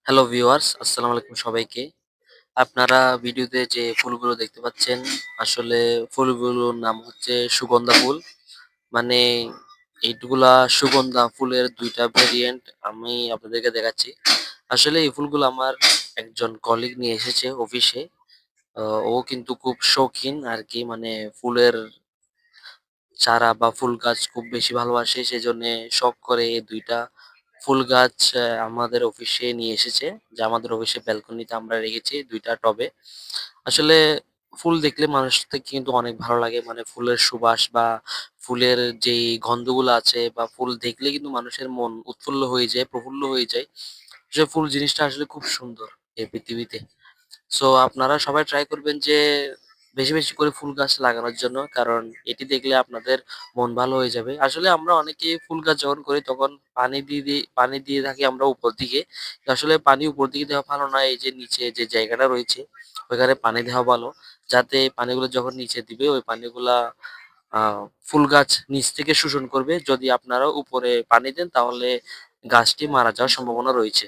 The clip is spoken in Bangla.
হ্যালো ভিউয়ার্স, আসসালামু আলাইকুম সবাইকে। আপনারা ভিডিওতে যে ফুলগুলো দেখতে পাচ্ছেন, আসলে ফুলগুলোর নাম হচ্ছে সুগন্ধা ফুল। মানে এইগুলা সুগন্ধা ফুলের ২ টা ভেরিয়েন্ট আমি আপনাদেরকে দেখাচ্ছি। আসলে এই ফুলগুলো আমার একজন কলিগ নিয়ে এসেছে অফিসে। আ ও কিন্তু খুব শৌখিন আরকি মানে ফুলের চারা বা ফুল গাছ খুব বেশি ভালোবাসে। সেজন্যে শখ করে এই ২ টা ফুল গাছ আমাদের অফিসে নিয়ে এসেছে। যে আমাদের অফিসের ব্যালকনিতে আমরা রেখেছি ২ টা টবে। আসলে ফুল দেখলে মানুষকে কিন্তু অনেক ভালো লাগে। মানে ফুলের সুবাস বা ফুলের যেই গন্ধগুলো আছে বা ফুল দেখলে কিন্তু মানুষের মন উৎফুল্ল হয়ে যায়, প্রফুল্ল হয়ে যায়। আসলে ফুল জিনিসটা আসলে খুব সুন্দর এই পৃথিবীতে। সো আপনারা সবাই ট্রাই করবেন যে বেশি করে ফুল গাছ লাগানোর জন্য। কারণ এটি দেখলে আপনাদের মন ভালো হয়ে যাবে। আসলে আমরা অনেকেই ফুল গাছ যখন করি তখন পানি দিয়ে থাকি আমরা উপর দিকে। আসলে পানি উপর দিকে দেওয়া ভালো না। এই যে নিচে যে জায়গাটা রয়েছে ওইখানে পানি দেওয়া ভালো। যাতে পানিগুলো যখন নিচে দিবে ওই পানিগুলা আ ফুল গাছ নিচ থেকে শোষণ করবে। যদি আপনারা উপরে পানি দেন তাহলে গাছটি মারা যাওয়ার সম্ভাবনা রয়েছে।